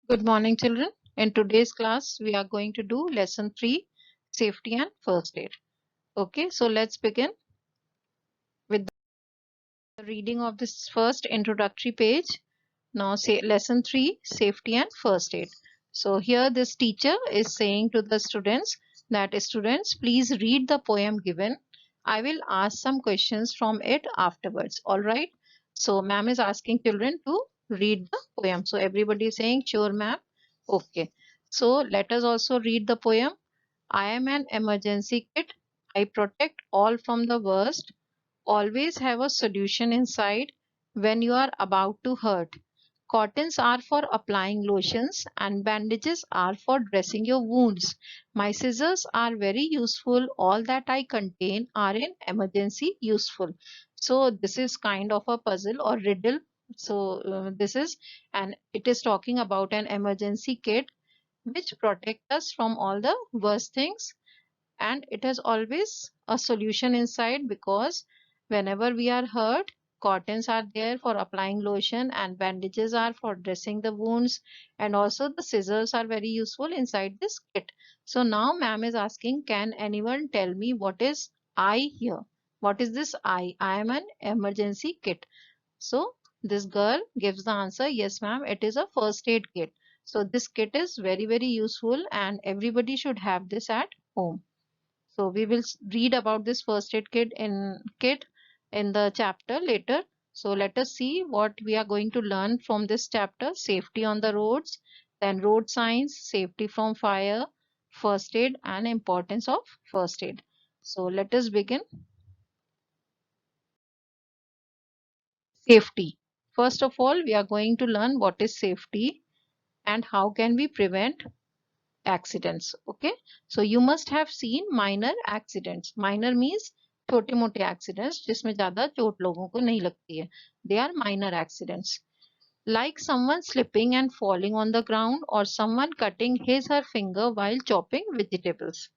Good morning, children. In today's class, we are going to do lesson 3, safety and first aid. Okay, so let's begin with the reading of this first introductory page. Now, say lesson 3, safety and first aid. So here this teacher is saying to the students that students, please read the poem given. I will ask some questions from it afterwards. All right. So ma'am is asking children to read the poem. So everybody is saying, sure, ma'am. Okay. So let us also read the poem. I am an emergency kit. I protect all from the worst. Always have a solution inside when you are about to hurt. Cottons are for applying lotions and bandages are for dressing your wounds. My scissors are very useful. All that I contain are in emergency useful. So this is kind of a puzzle or riddle. So this is, and it is talking about an emergency kit which protect us from all the worst things, and it has always a solution inside because whenever we are hurt, cottons are there for applying lotion and bandages are for dressing the wounds, and also the scissors are very useful inside this kit. So now ma'am is asking, can anyone tell me what is I here? What is this I am an emergency kit. So this girl gives the answer, yes ma'am, it is a first aid kit. So this kit is very useful and everybody should have this at home. So we will read about this first aid kit in the chapter later. So let us see what we are going to learn from this chapter: safety on the roads, then road signs, safety from fire, first aid, and importance of first aid. So let us begin. Safety. First of all, we are going to learn what is safety and how can we prevent accidents. Okay, so you must have seen minor accidents. Minor means छोटे मोटे accidents जिसमें ज्यादा चोट लोगों को नहीं लगती है. They are minor accidents, like someone slipping and falling on the ground or someone cutting his or her finger while chopping vegetables.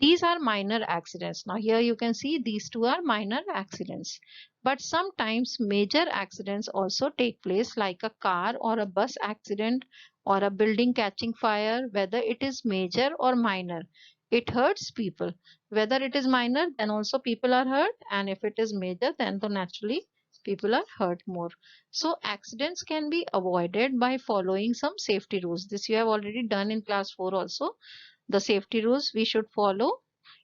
These are minor accidents. Now here you can see these two are minor accidents. But sometimes major accidents also take place, like a car or a bus accident or a building catching fire. Whether it is major or minor, it hurts people. Whether it is minor, then also people are hurt, and if it is major, then naturally people are hurt more. So accidents can be avoided by following some safety rules. This you have already done in class 4 also. The safety rules we should follow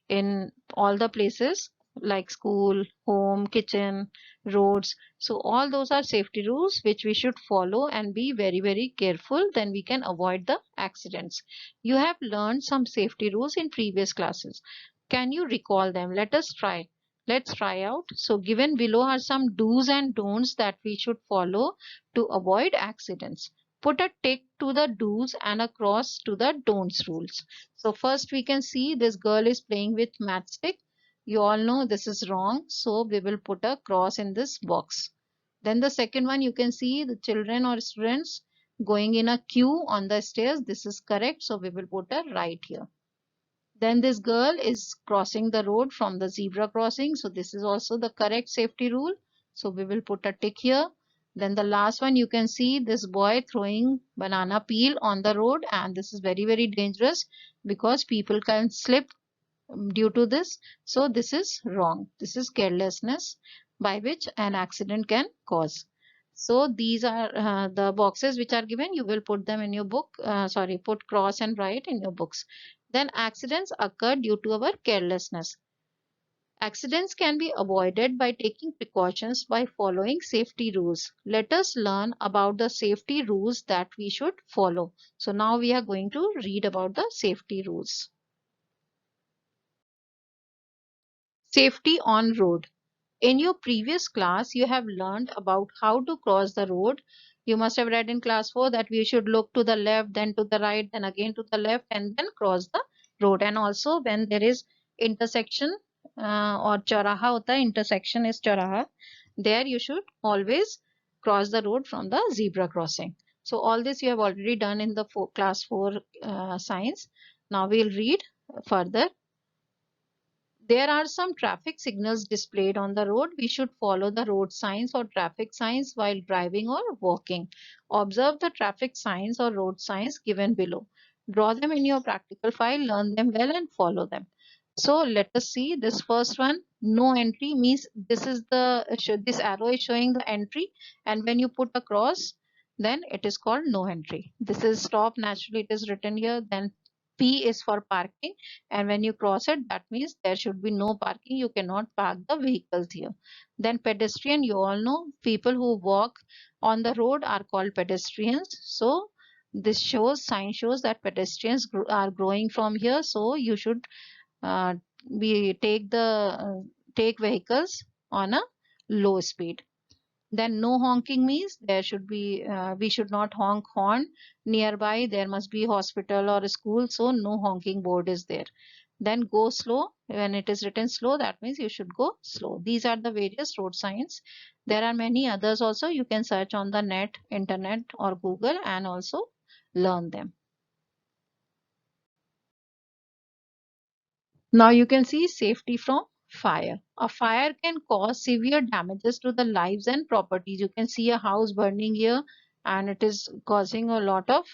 in all the places like school, home, kitchen, roads. So all those are safety rules which we should follow and be very careful. Then we can avoid the accidents. You have learned some safety rules in previous classes. Can you recall them? Let us try. Let's try out. So given below are some do's and don'ts that we should follow to avoid accidents. Put a tick to the do's and a cross to the don'ts rules. So first we can see this girl is playing with matchstick. You all know this is wrong. So we will put a cross in this box. Then the second one, you can see the children or students going in a queue on the stairs. This is correct. So we will put a right here. Then this girl is crossing the road from the zebra crossing. So this is also the correct safety rule. So we will put a tick here. Then the last one, you can see this boy throwing banana peel on the road, and this is very dangerous because people can slip due to this. So this is wrong. This is carelessness by which an accident can cause. So these are the boxes which are given. You will put them in your book. Sorry, put cross and write in your books. Then accidents occur due to our carelessness. Accidents can be avoided by taking precautions by following safety rules. Let us learn about the safety rules that we should follow. So now we are going to read about the safety rules. Safety on road. In your previous class, you have learned about how to cross the road. You must have read in class 4 that we should look to the left, then to the right, then again to the left, and then cross the road. And also when there is intersection or charaha hota hai, intersection is charaha, there you should always cross the road from the zebra crossing. So all this you have already done in the class 4 science. Now we'll read further. There are some traffic signals displayed on the road. We should follow the road signs or traffic signs while driving or walking. Observe the traffic signs or road signs given below. Draw them in your practical file, learn them well and follow them. So let us see this first one. No entry means this is this arrow is showing the entry, and when you put a cross, then it is called no entry. This is stop, naturally it is written here. Then P is for parking, and when you cross it, that means there should be no parking. You cannot park the vehicles here. Then pedestrian, you all know, people who walk on the road are called pedestrians. So this sign shows that pedestrians are growing from here. So you should uh, we take vehicles on a low speed. Then no honking means there should be we should not honk horn nearby. There must be hospital or a school, so no honking board is there. Then go slow. When it is written slow, that means you should go slow. These are the various road signs. There are many others also. You can search on the net, internet or Google and also learn them. Now you can see safety from fire. A fire can cause severe damages to the lives and properties. You can see a house burning here and it is causing a lot of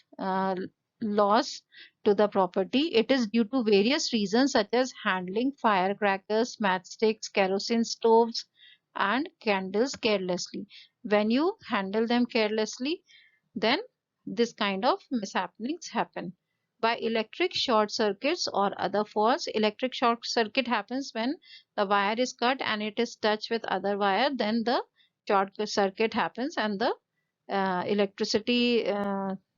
loss to the property. It is due to various reasons such as handling firecrackers, matchsticks, kerosene stoves and candles carelessly. When you handle them carelessly, then this kind of mishappenings happen. By electric short circuits or other faults, electric short circuit happens when the wire is cut and it is touched with other wire, then the short circuit happens and the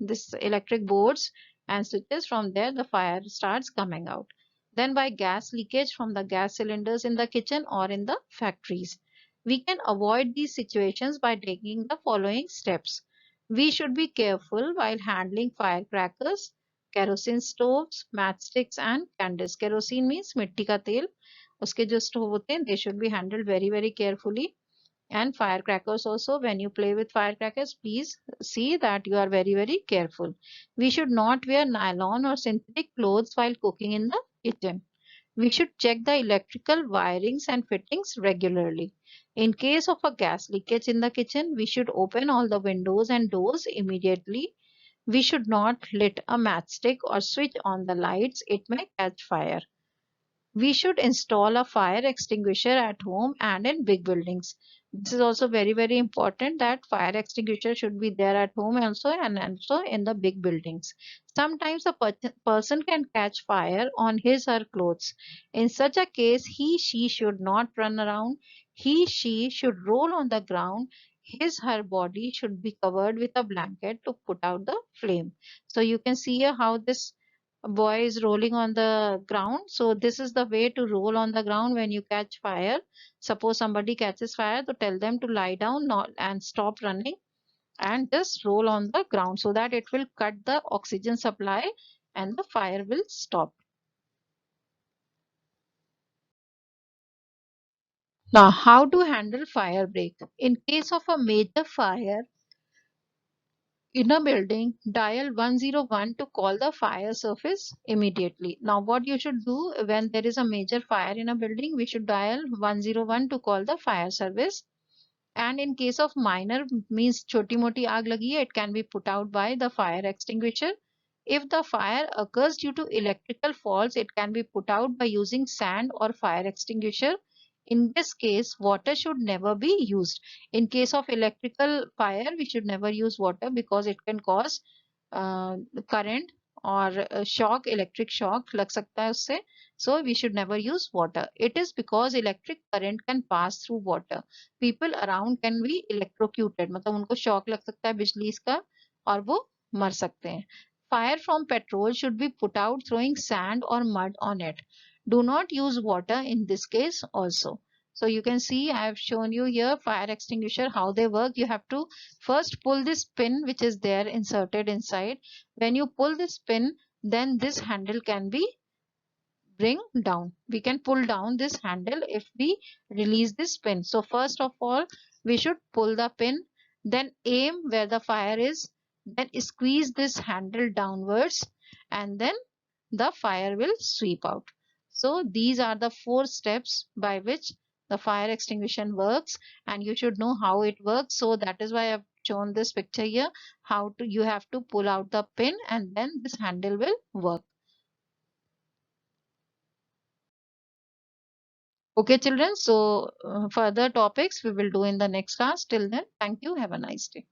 this electric boards and switches, from there the fire starts coming out. Then by gas leakage from the gas cylinders in the kitchen or in the factories. We can avoid these situations by taking the following steps. We should be careful while handling firecrackers, kerosene stoves, matchsticks and candles. Kerosene means मिट्टी का तेल. उसके जो stove होते हैं, they should be handled very carefully. And firecrackers also, when you play with firecrackers, please see that you are very careful. We should not wear nylon or synthetic clothes while cooking in the kitchen. We should check the electrical wirings and fittings regularly. In case of a gas leakage in the kitchen, we should open all the windows and doors immediately. We should not lit a matchstick or switch on the lights. It may catch fire. We should install a fire extinguisher at home and in big buildings. This is also very important that fire extinguisher should be there at home also and also in the big buildings. Sometimes a person can catch fire on his or her clothes. In such a case, she should not run around. She should roll on the ground. His her body should be covered with a blanket to put out the flame. So you can see here how this boy is rolling on the ground. So this is the way to roll on the ground when you catch fire. Suppose somebody catches fire, to tell them to lie down not and stop running and just roll on the ground so that it will cut the oxygen supply and the fire will stop. Now, how to handle fire break? In case of a major fire in a building, dial 101 to call the fire service immediately. Now, what you should do when there is a major fire in a building, we should dial 101 to call the fire service. And in case of minor, means choti moti aag lagi hai, it can be put out by the fire extinguisher. If the fire occurs due to electrical faults, it can be put out by using sand or fire extinguisher. In this case, water should never be used. In case of electrical fire, we should never use water because it can cause current or shock, electric shock lag sakta hai usse. So we should never use water. It is because electric current can pass through water. People around can be electrocuted, मतलब उनको shock लग सकता है बिजली इसका और वो मर सकते हैं. Fire from petrol should be put out throwing sand or mud on it. Do not use water in this case also. So you can see I have shown you here fire extinguisher, how they work. You have to first pull this pin which is there inserted inside. When you pull this pin, then this handle can be bring down. We can pull down this handle if we release this pin. So first of all, we should pull the pin, then aim where the fire is, then squeeze this handle downwards and then the fire will sweep out. So these are the 4 steps by which the fire extinguisher works, and you should know how it works. So that is why I've shown this picture here, how to, you have to pull out the pin and then this handle will work. Okay, children. So further topics we will do in the next class. Till then, thank you. Have a nice day.